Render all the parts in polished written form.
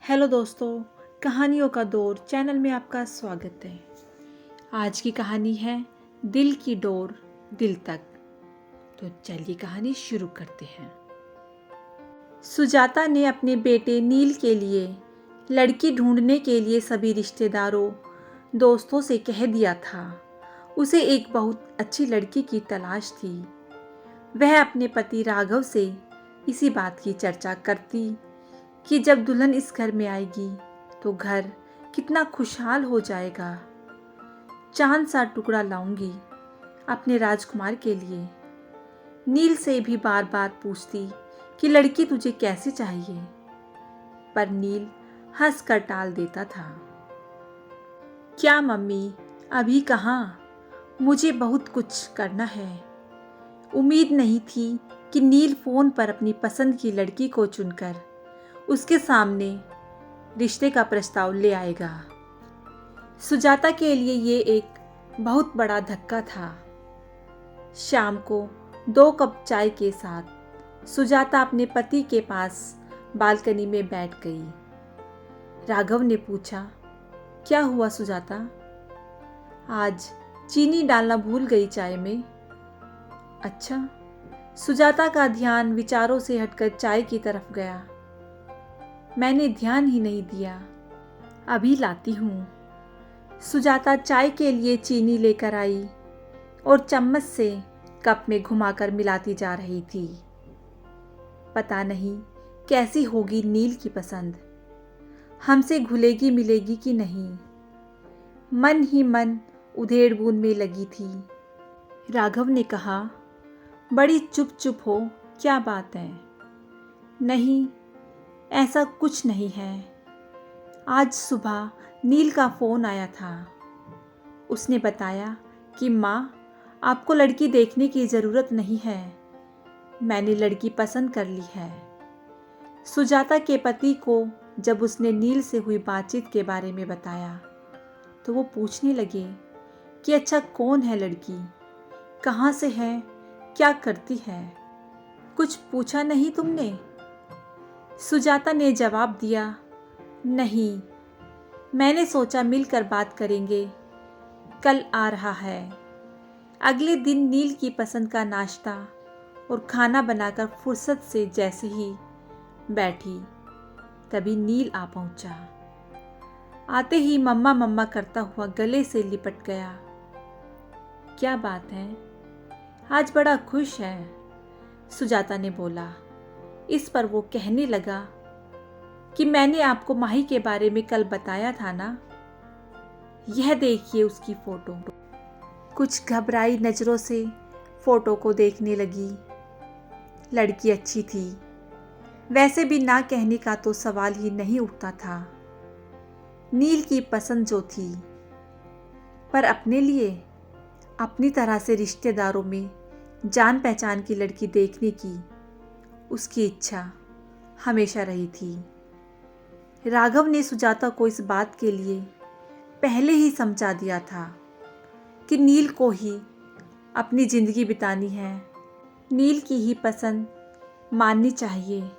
Hello दोस्तों, कहानियों का दौर चैनल में आपका स्वागत है। आज की कहानी है दिल की डोर दिल तक। तो चलिए कहानी शुरू करते हैं। सुजाता ने अपने बेटे नील के लिए लड़की ढूंढने के लिए सभी रिश्तेदारों दोस्तों से कह दिया था। उसे एक बहुत अच्छी लड़की की तलाश थी। वह अपने पति राघव से इसी बात की चर्चा करती कि जब दुल्हन इस घर में आएगी तो घर कितना खुशहाल हो जाएगा। चांद सा टुकड़ा लाऊंगी अपने राजकुमार के लिए। नील से भी बार बार पूछती कि लड़की तुझे कैसी चाहिए, पर नील हंस कर टाल देता था। क्या मम्मी, अभी कहाँ, मुझे बहुत कुछ करना है। उम्मीद नहीं थी कि नील फोन पर अपनी पसंद की लड़की को चुनकर उसके सामने रिश्ते का प्रस्ताव ले आएगा। सुजाता के लिए ये एक बहुत बड़ा धक्का था। शाम को 2 कप चाय के साथ सुजाता अपने पति के पास बालकनी में बैठ गई। राघव ने पूछा, क्या हुआ सुजाता? आज चीनी डालना भूल गई चाय में। अच्छा। सुजाता का ध्यान विचारों से हटकर चाय की तरफ गया। मैंने ध्यान ही नहीं दिया, अभी लाती हूँ। सुजाता चाय के लिए चीनी लेकर आई और चम्मच से कप में घुमाकर मिलाती जा रही थी। पता नहीं कैसी होगी नील की पसंद, हमसे घुलेगी मिलेगी कि नहीं। मन ही मन उधेड़-बुन में लगी थी। राघव ने कहा, बड़ी चुप चुप हो, क्या बात है? नहीं, ऐसा कुछ नहीं है। आज सुबह नील का फ़ोन आया था। उसने बताया कि माँ, आपको लड़की देखने की ज़रूरत नहीं है, मैंने लड़की पसंद कर ली है। सुजाता के पति को जब उसने नील से हुई बातचीत के बारे में बताया तो वो पूछने लगे कि अच्छा कौन है लड़की, कहाँ से है, क्या करती है? कुछ पूछा नहीं तुमने? सुजाता ने जवाब दिया, नहीं, मैंने सोचा मिलकर बात करेंगे, कल आ रहा है। अगले दिन नील की पसंद का नाश्ता और खाना बनाकर फुर्सत से जैसे ही बैठी तभी नील आ पहुंचा। आते ही मम्मा मम्मा करता हुआ गले से लिपट गया। क्या बात है, आज बड़ा खुश है, सुजाता ने बोला। इस पर वो कहने लगा कि मैंने आपको माही के बारे में कल बताया था ना, यह देखिए उसकी फोटो। कुछ घबराई नज़रों से फोटो को देखने लगी। लड़की अच्छी थी, वैसे भी ना कहने का तो सवाल ही नहीं उठता था। नील की पसंद जो थी, पर अपने लिए अपनी तरह से रिश्तेदारों में जान पहचान की लड़की देखने की उसकी इच्छा हमेशा रही थी। राघव ने सुजाता को इस बात के लिए पहले ही समझा दिया था कि नील को ही अपनी ज़िंदगी बितानी है, नील की ही पसंद माननी चाहिए।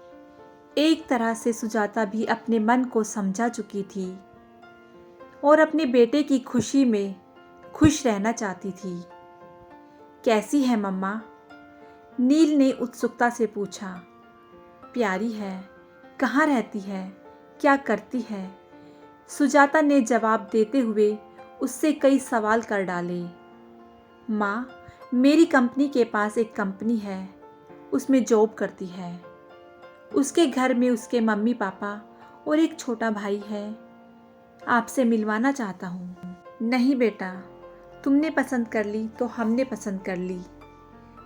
एक तरह से सुजाता भी अपने मन को समझा चुकी थी और अपने बेटे की खुशी में खुश रहना चाहती थी। कैसी है मम्मा? नील ने उत्सुकता से पूछा। प्यारी है, कहाँ रहती है, क्या करती है? सुजाता ने जवाब देते हुए उससे कई सवाल कर डाले। माँ, मेरी कंपनी के पास एक कंपनी है, उसमें जॉब करती है। उसके घर में उसके मम्मी पापा और एक छोटा भाई है, आपसे मिलवाना चाहता हूँ। नहीं बेटा, तुमने पसंद कर ली तो हमने पसंद कर ली,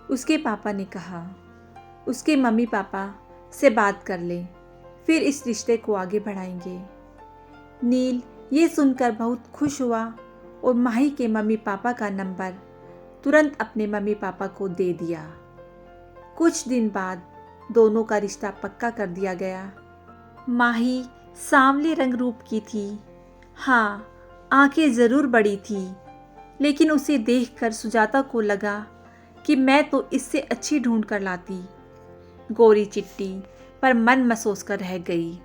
उसके पापा ने कहा। उसके मम्मी पापा से बात कर ले, फिर इस रिश्ते को आगे बढ़ाएंगे। नील ये सुनकर बहुत खुश हुआ और माही के मम्मी पापा का नंबर तुरंत अपने मम्मी पापा को दे दिया। कुछ दिन बाद दोनों का रिश्ता पक्का कर दिया गया। माही सांवले रंग रूप की थी। हाँ, आंखें ज़रूर बड़ी थी, लेकिन उसे देखकर सुजाता को लगा कि मैं तो इससे अच्छी ढूंढ कर लाती। गोरी चिट्टी पर मन मसोस कर रह गई।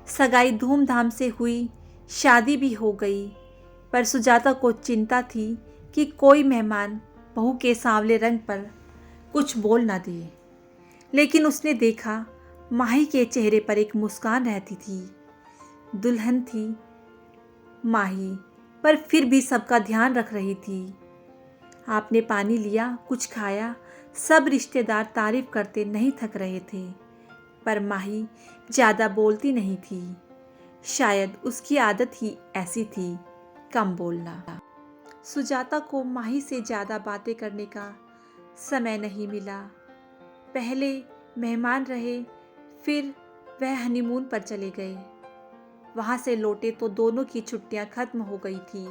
सगाई धूमधाम से हुई, शादी भी हो गई, पर सुजाता को चिंता थी कि कोई मेहमान बहू के सांवले रंग पर कुछ बोल न दे। लेकिन उसने देखा माही के चेहरे पर एक मुस्कान रहती थी। दुल्हन थी माही, पर फिर भी सबका ध्यान रख रही थी। आपने पानी लिया, कुछ खाया, सब रिश्तेदार तारीफ करते नहीं थक रहे थे, पर माही ज़्यादा बोलती नहीं थी। शायद उसकी आदत ही ऐसी थी, कम बोलना। सुजाता को माही से ज़्यादा बातें करने का समय नहीं मिला। पहले मेहमान रहे, फिर वह हनीमून पर चले गए। वहाँ से लौटे तो दोनों की छुट्टियाँ खत्म हो गई थी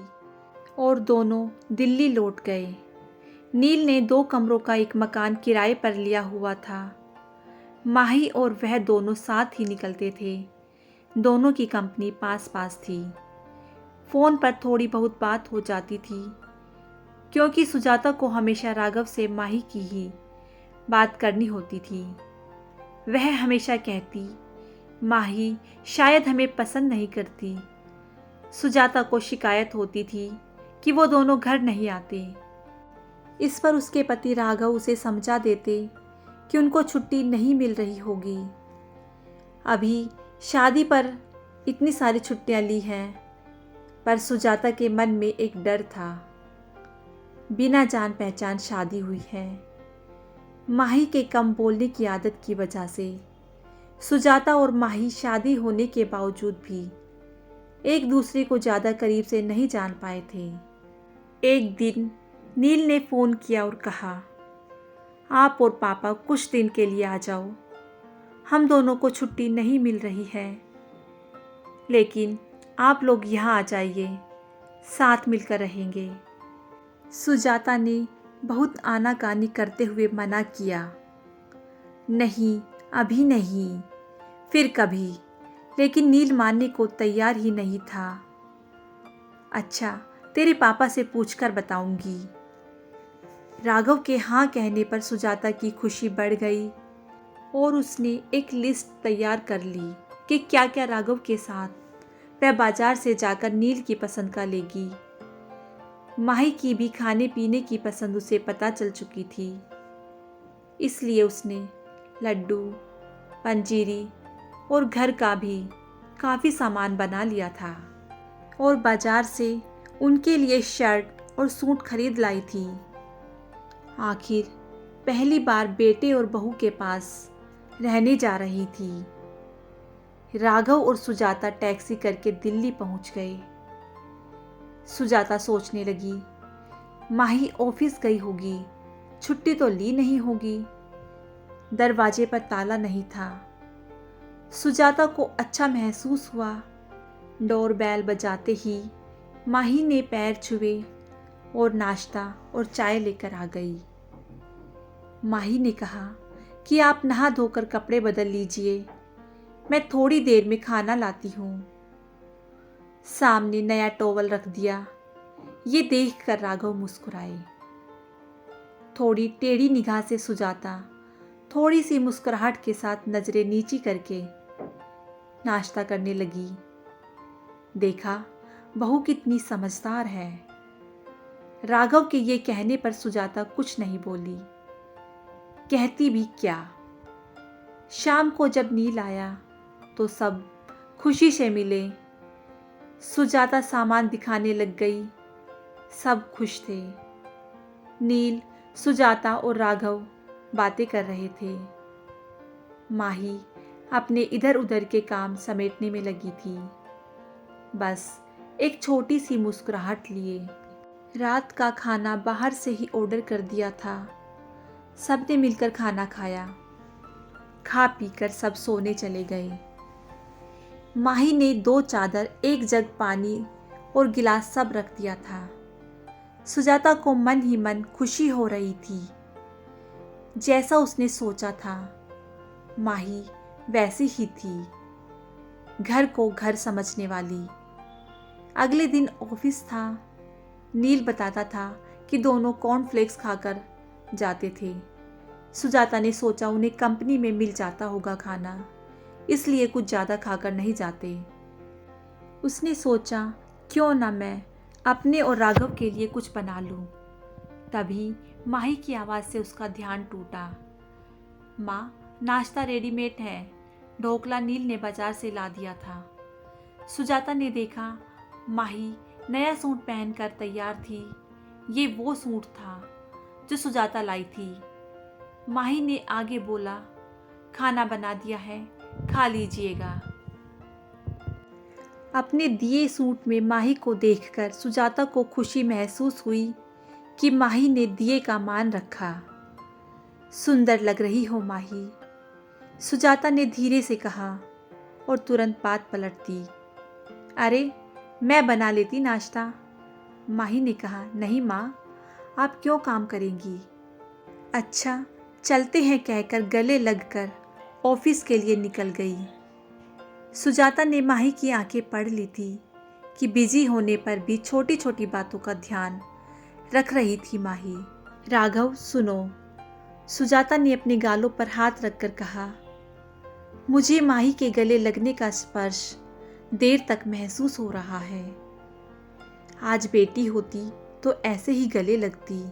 और दोनों दिल्ली लौट गए। नील ने 2 कमरों का एक मकान किराए पर लिया हुआ था। माही और वह दोनों साथ ही निकलते थे। दोनों की कंपनी पास पास थी। फ़ोन पर थोड़ी बहुत बात हो जाती थी, क्योंकि सुजाता को हमेशा राघव से माही की ही बात करनी होती थी। वह हमेशा कहती, माही शायद हमें पसंद नहीं करती। सुजाता को शिकायत होती थी कि वो दोनों घर नहीं आते। इस पर उसके पति राघव उसे समझा देते कि उनको छुट्टी नहीं मिल रही होगी। अभी शादी पर इतनी सारी छुट्टियां ली हैं, पर सुजाता के मन में एक डर था। बिना जान पहचान शादी हुई है। माही के कम बोलने की आदत की वजह से सुजाता और माही शादी होने के बावजूद भी एक दूसरे को ज़्यादा करीब से नहीं जान पाए थे। एक दिन नील ने फ़ोन किया और कहा, आप और पापा कुछ दिन के लिए आ जाओ। हम दोनों को छुट्टी नहीं मिल रही है, लेकिन आप लोग यहाँ आ जाइए, साथ मिलकर रहेंगे। सुजाता ने बहुत आनाकानी करते हुए मना किया, नहीं अभी नहीं, फिर कभी। लेकिन नील मानने को तैयार ही नहीं था। अच्छा, तेरे पापा से पूछकर बताऊंगी। राघव के हाँ कहने पर सुजाता की खुशी बढ़ गई और उसने एक लिस्ट तैयार कर ली कि क्या क्या राघव के साथ वह बाजार से जाकर नील की पसंद का लेगी। माही की भी खाने पीने की पसंद उसे पता चल चुकी थी, इसलिए उसने लड्डू, पंजीरी और घर का भी काफ़ी सामान बना लिया था और बाजार से उनके लिए शर्ट और सूट खरीद लाई थी। आखिर पहली बार बेटे और बहू के पास रहने जा रही थी। राघव और सुजाता टैक्सी करके दिल्ली पहुंच गए। सुजाता सोचने लगी, माही ऑफिस गई होगी, छुट्टी तो ली नहीं होगी। दरवाजे पर ताला नहीं था। सुजाता को अच्छा महसूस हुआ। डोरबेल बजाते ही माही ने पैर छुए और नाश्ता और चाय लेकर आ गई। माही ने कहा कि आप नहा धोकर कपड़े बदल लीजिए, मैं थोड़ी देर में खाना लाती हूँ। सामने नया टॉवल रख दिया। ये देखकर राघव मुस्कुराए। थोड़ी टेढ़ी निगाह से सुजाता थोड़ी सी मुस्कुराहट के साथ नजरें नीची करके नाश्ता करने लगी। देखा, बहू कितनी समझदार है। राघव के ये कहने पर सुजाता कुछ नहीं बोली। कहती भी क्या। शाम को जब नील आया तो सब खुशी से मिले। सुजाता सामान दिखाने लग गई। सब खुश थे। नील, सुजाता और राघव बातें कर रहे थे। माही अपने इधर उधर के काम समेटने में लगी थी, बस एक छोटी सी मुस्कुराहट लिए। रात का खाना बाहर से ही ऑर्डर कर दिया था। सबने मिलकर खाना खाया। खा पीकर सब सोने चले गए। माही ने 2 चादर, 1 जग पानी और गिलास सब रख दिया था। सुजाता को मन ही मन खुशी हो रही थी। जैसा उसने सोचा था, माही वैसी ही थी, घर को घर समझने वाली। अगले दिन ऑफिस था। नील बताता था कि दोनों कॉर्नफ्लेक्स खाकर जाते थे। सुजाता ने सोचा उन्हें कंपनी में मिल जाता होगा खाना, इसलिए कुछ ज़्यादा खाकर नहीं जाते। उसने सोचा क्यों ना मैं अपने और राघव के लिए कुछ बना लूं। तभी माही की आवाज़ से उसका ध्यान टूटा। माँ, नाश्ता रेडीमेड है, ढोकला नील ने बाजार से ला दिया था। सुजाता ने देखा माही नया सूट पहनकर तैयार थी। ये वो सूट था जो सुजाता लाई थी। माही ने आगे बोला, खाना बना दिया है, खा लीजिएगा। अपने दिए सूट में माही को देखकर सुजाता को खुशी महसूस हुई कि माही ने दिए का मान रखा। सुंदर लग रही हो माही, सुजाता ने धीरे से कहा और तुरंत बात पलट दी। अरे, मैं बना लेती नाश्ता। माही ने कहा, नहीं माँ, आप क्यों काम करेंगी। अच्छा, चलते हैं कहकर गले लगकर ऑफिस के लिए निकल गई। सुजाता ने माही की आंखें पढ़ ली थी कि बिजी होने पर भी छोटी छोटी बातों का ध्यान रख रही थी माही। राघव सुनो, सुजाता ने अपने गालों पर हाथ रखकर कहा। मुझे माही के गले लगने का स्पर्श देर तक महसूस हो रहा है। आज बेटी होती तो ऐसे ही गले लगती।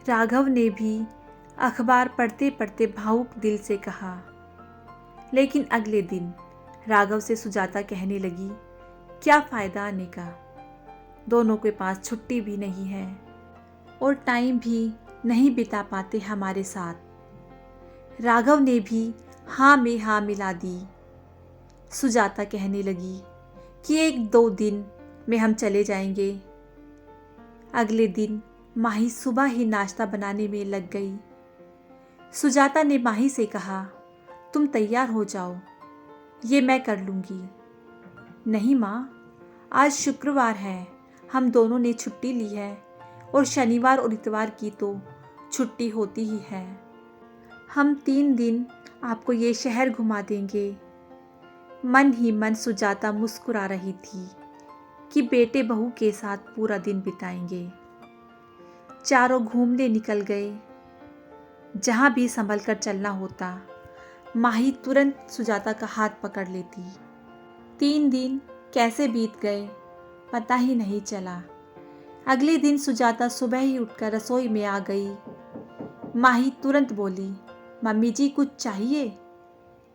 राघव ने भी अखबार पढ़ते पढ़ते भावुक दिल से कहा। लेकिन अगले दिन राघव से सुजाता कहने लगी, क्या फ़ायदा आने का, दोनों के पास छुट्टी भी नहीं है और टाइम भी नहीं बिता पाते हमारे साथ। राघव ने भी हाँ में हाँ मिला दी। सुजाता कहने लगी कि 1-2 दिन में हम चले जाएंगे। अगले दिन माही सुबह ही नाश्ता बनाने में लग गई। सुजाता ने माही से कहा, तुम तैयार हो जाओ, ये मैं कर लूँगी। नहीं माँ, आज शुक्रवार है, हम दोनों ने छुट्टी ली है और शनिवार और इतवार की तो छुट्टी होती ही है। हम 3 दिन आपको ये शहर घुमा देंगे। मन ही मन सुजाता मुस्कुरा रही थी कि बेटे बहू के साथ पूरा दिन बिताएंगे। चारों घूमने निकल गए। जहाँ भी संभल कर चलना होता, माही तुरंत सुजाता का हाथ पकड़ लेती। 3 दिन कैसे बीत गए पता ही नहीं चला। अगले दिन सुजाता सुबह ही उठकर रसोई में आ गई। माही तुरंत बोली, मम्मी जी कुछ चाहिए?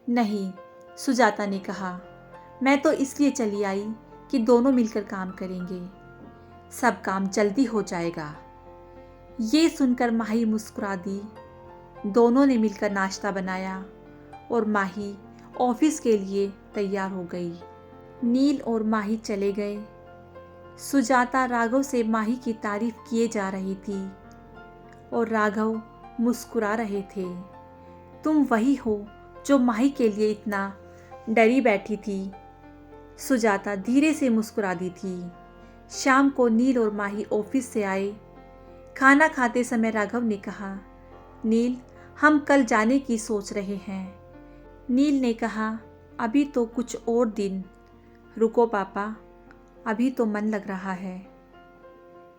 नहीं, सुजाता ने कहा, मैं तो इसलिए चली आई कि दोनों मिलकर काम करेंगे, सब काम जल्दी हो जाएगा। ये सुनकर माही मुस्कुरा दी। दोनों ने मिलकर नाश्ता बनाया और माही ऑफिस के लिए तैयार हो गई। नील और माही चले गए। सुजाता राघव से माही की तारीफ किए जा रही थी और राघव मुस्कुरा रहे थे। तुम वही हो जो माही के लिए इतना डरी बैठी थी। सुजाता धीरे से मुस्कुरा दी थी। शाम को नील और माही ऑफिस से आए। खाना खाते समय राघव ने कहा, नील, हम कल जाने की सोच रहे हैं। नील ने कहा, अभी तो कुछ और दिन रुको पापा, अभी तो मन लग रहा है।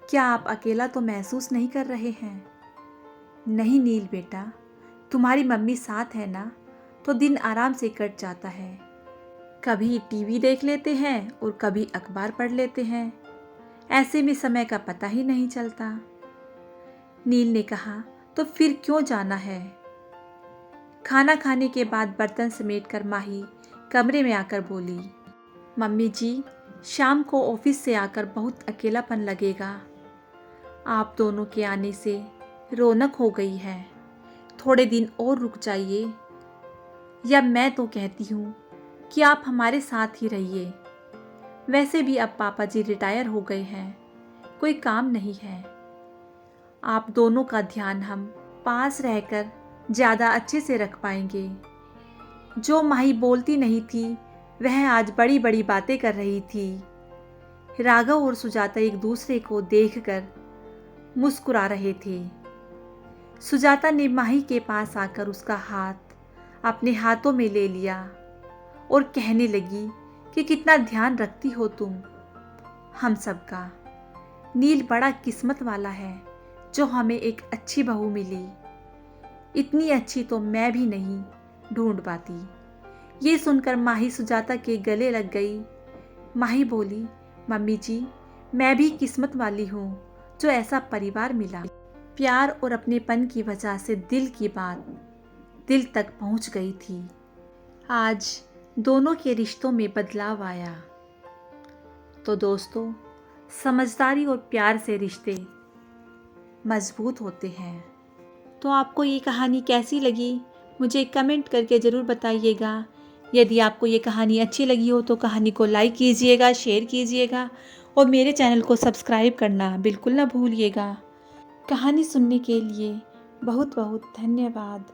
क्या आप अकेला तो महसूस नहीं कर रहे हैं? नहीं नील बेटा, तुम्हारी मम्मी साथ है ना, तो दिन आराम से कट जाता है। कभी टीवी देख लेते हैं और कभी अखबार पढ़ लेते हैं। ऐसे में समय का पता ही नहीं चलता। नील ने कहा, तो फिर क्यों जाना है? खाना खाने के बाद बर्तन समेटकर माही कमरे में आकर बोली, मम्मी जी, शाम को ऑफिस से आकर बहुत अकेलापन लगेगा। आप दोनों के आने से रौनक हो गई है, थोड़े दिन और रुक जाइए। या मैं तो कहती हूँ कि आप हमारे साथ ही रहिए। वैसे भी अब पापा जी रिटायर हो गए हैं, कोई काम नहीं है। आप दोनों का ध्यान हम पास रहकर ज़्यादा अच्छे से रख पाएंगे। जो माही बोलती नहीं थी, वह आज बड़ी बड़ी बातें कर रही थी। राघव और सुजाता एक दूसरे को देखकर मुस्कुरा रहे थे। सुजाता ने माही के पास आकर उसका हाथ अपने हाथों में ले लिया और कहने लगी कि कितना ध्यान रखती हो तुम हम सबका। नील बड़ा किस्मत वाला है जो हमें एक अच्छी बहू मिली। इतनी अच्छी तो मैं भी नहीं ढूंढ पाती। ये सुनकर माही सुजाता के गले लग गई। माही बोली, मम्मी जी, मैं भी किस्मत वाली हूँ जो ऐसा परिवार मिला। प्यार और अपनेपन की वजह से दिल की बात दिल तक पहुँच गई थी। आज दोनों के रिश्तों में बदलाव आया। तो दोस्तों, समझदारी और प्यार से रिश्ते मजबूत होते हैं। तो आपको ये कहानी कैसी लगी, मुझे कमेंट करके ज़रूर बताइएगा। यदि आपको ये कहानी अच्छी लगी हो तो कहानी को लाइक कीजिएगा, शेयर कीजिएगा और मेरे चैनल को सब्सक्राइब करना बिल्कुल ना भूलिएगा। कहानी सुनने के लिए बहुत बहुत धन्यवाद।